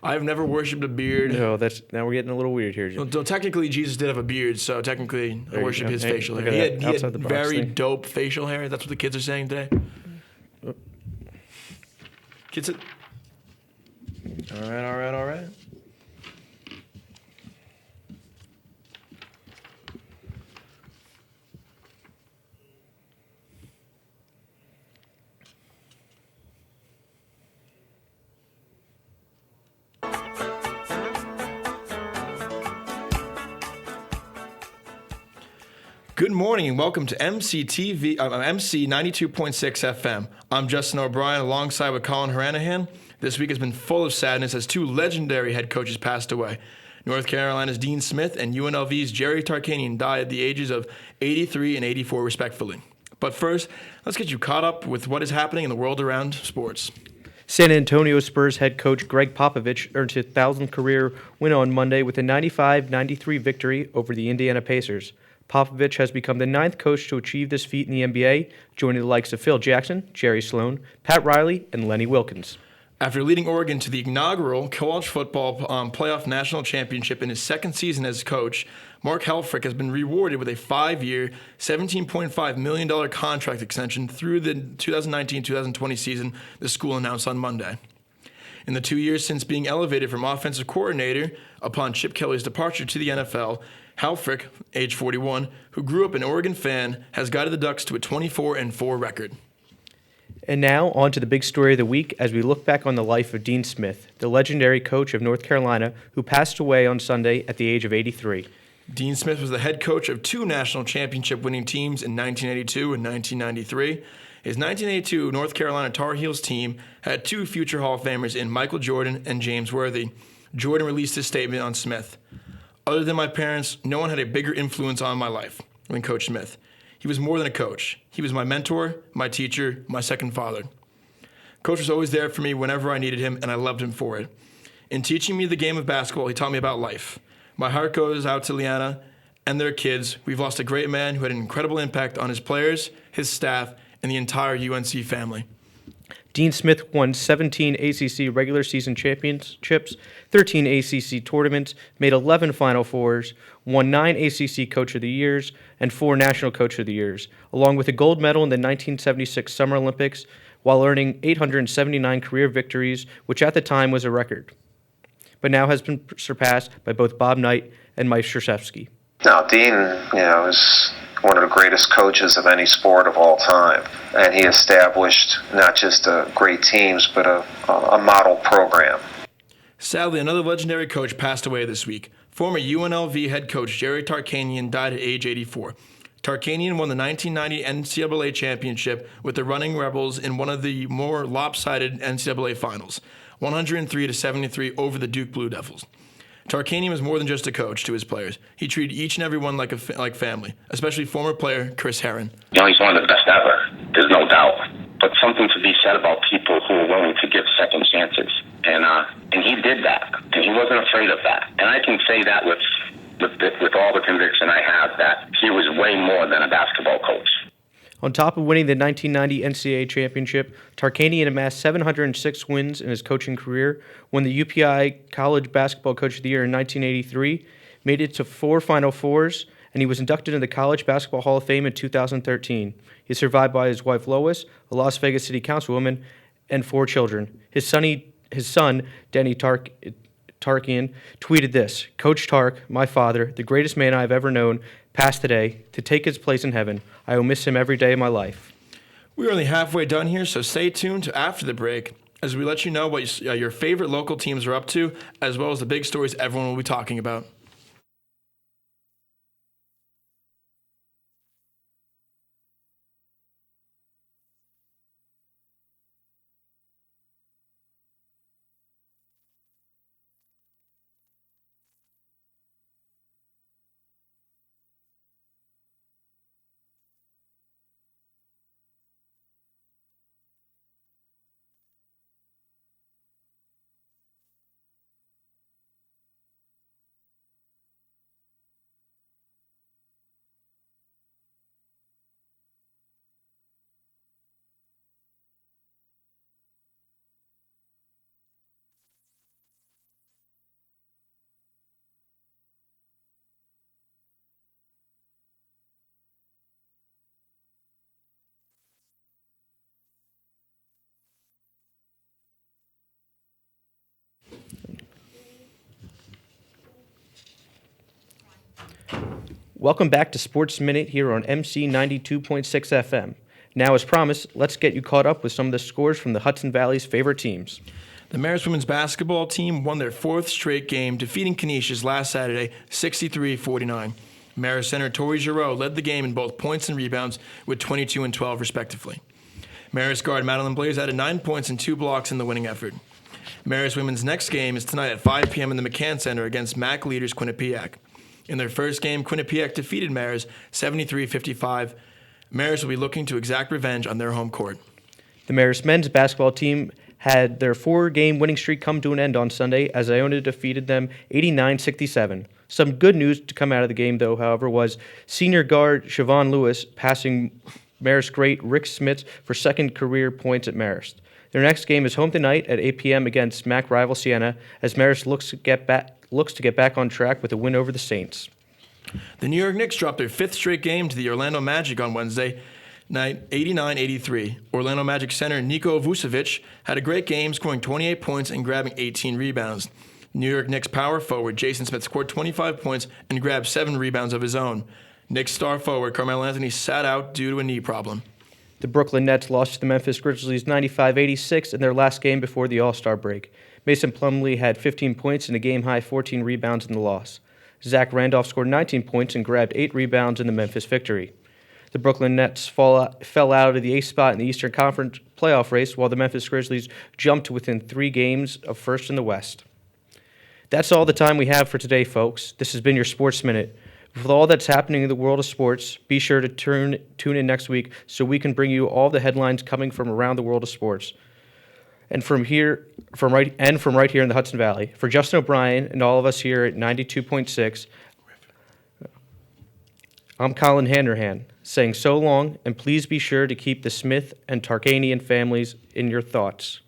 I've never worshipped a beard. No, now we're getting a little weird here. Well, technically, Jesus did have a beard, so technically, I you worship go. his Hey, facial look hair. at that He outside had the box very thing. dope facial hair. That's what the kids are saying today. Kids, all right. Good morning and welcome to MC 92.6 FM. I'm Justin O'Brien alongside with Colin Haranahan. This week has been full of sadness as two legendary head coaches passed away. North Carolina's Dean Smith and UNLV's Jerry Tarkanian died at the ages of 83 and 84 respectively. But first, let's get you caught up with what is happening in the world around sports. San Antonio Spurs head coach Greg Popovich earned his 1,000th career win on Monday with a 95-93 victory over the Indiana Pacers. Popovich has become the 9th coach to achieve this feat in the NBA, joining the likes of Phil Jackson, Jerry Sloan, Pat Riley, and Lenny Wilkens. After leading Oregon to the inaugural college football playoff national championship in his second season as coach, Mark Helfrich has been rewarded with a 5-year, $17.5 million contract extension through the 2019-2020 season, the school announced on Monday. In the 2 years since being elevated from offensive coordinator upon Chip Kelly's departure to the NFL, Helfrich, age 41, who grew up an Oregon fan, has guided the Ducks to a 24-4 record. And now, on to the big story of the week as we look back on the life of Dean Smith, the legendary coach of North Carolina, who passed away on Sunday at the age of 83. Dean Smith was the head coach of two national championship winning teams in 1982 and 1993. His 1982 North Carolina Tar Heels team had two future Hall of Famers in Michael Jordan and James Worthy. Jordan released his statement on Smith. Other than my parents, no one had a bigger influence on my life than Coach Smith. He was more than a coach. He was my mentor, my teacher, my second father. Coach was always there for me whenever I needed him, and I loved him for it. In teaching me the game of basketball, he taught me about life. My heart goes out to Liana and their kids. We've lost a great man who had an incredible impact on his players, his staff, and the entire UNC family. Dean Smith won 17 ACC regular season championships, 13 ACC tournaments, made 11 Final Fours, won 9 ACC Coach of the Years, and 4 National Coach of the Years, along with a gold medal in the 1976 Summer Olympics, while earning 879 career victories, which at the time was a record, but now has been surpassed by both Bob Knight and Mike Krzyzewski. No, Dean, is one of the greatest coaches of any sport of all time. And he established not just great teams, but a model program. Sadly, another legendary coach passed away this week. Former UNLV head coach Jerry Tarkanian died at age 84. Tarkanian won the 1990 NCAA championship with the Running Rebels in one of the more lopsided NCAA finals, 103-73 over the Duke Blue Devils. Tarkanian was more than just a coach to his players. He treated each and every one like family, especially former player Chris Herron. He's one of the best ever. There's no doubt. But something to be said about people who are willing to give second chances. And he did that. And he wasn't afraid of that. And I can say that with all the conviction I have that he was way more than a basketball coach. On top of winning the 1990 NCAA championship, Tarkanian amassed 706 wins in his coaching career, won the UPI College Basketball Coach of the Year in 1983, made it to 4 Final Fours, and he was inducted into the College Basketball Hall of Fame in 2013. He is survived by his wife Lois, a Las Vegas City Councilwoman, and 4 children. His son, Denny Tarkian, tweeted this: "Coach Tark, my father, the greatest man I have ever known, passed today to take his place in heaven. I will miss him every day of my life." We're only halfway done here, so stay tuned to after the break as we let you know what your favorite local teams are up to, as well as the big stories everyone will be talking about. Welcome back to Sports Minute here on MC 92.6 FM. Now, as promised, let's get you caught up with some of the scores from the Hudson Valley's favorite teams. The Marist women's basketball team won their fourth straight game, defeating Canisius last Saturday 63-49. Marist center Tori Giroux led the game in both points and rebounds with 22 and 12 respectively. Marist guard Madeline Blaze added 9 points and 2 blocks in the winning effort. Marist women's next game is tonight at 5 p.m. in the McCann Center against MAC leaders Quinnipiac. In their first game, Quinnipiac defeated Marist 73-55. Marist will be looking to exact revenge on their home court. The Marist men's basketball team had their 4-game winning streak come to an end on Sunday as Iona defeated them 89-67. Some good news to come out of the game, though, however, was senior guard Siobhan Lewis passing Marist great Rick Smits for second career points at Marist. Their next game is home tonight at 8 p.m. against MAC rival Siena as Marist looks to get back on track with a win over the Saints. The New York Knicks dropped their fifth straight game to the Orlando Magic on Wednesday night, 89-83. Orlando Magic center Niko Vucevic had a great game, scoring 28 points and grabbing 18 rebounds. New York Knicks power forward Jason Smith scored 25 points and grabbed 7 rebounds of his own. Knicks star forward Carmelo Anthony sat out due to a knee problem. The Brooklyn Nets lost to the Memphis Grizzlies 95-86 in their last game before the All-Star break. Mason Plumlee had 15 points and a game-high 14 rebounds in the loss. Zach Randolph scored 19 points and grabbed 8 rebounds in the Memphis victory. The Brooklyn Nets fell out of the 8th spot in the Eastern Conference playoff race, while the Memphis Grizzlies jumped to within 3 games of first in the West. That's all the time we have for today, folks. This has been your Sports Minute. With all that's happening in the world of sports, be sure to tune in next week so we can bring you all the headlines coming from around the world of sports. And from right here in the Hudson Valley. For Justin O'Brien and all of us here at 92.6, I'm Colin Hanrahan, saying so long, and please be sure to keep the Smith and Tarkanian families in your thoughts.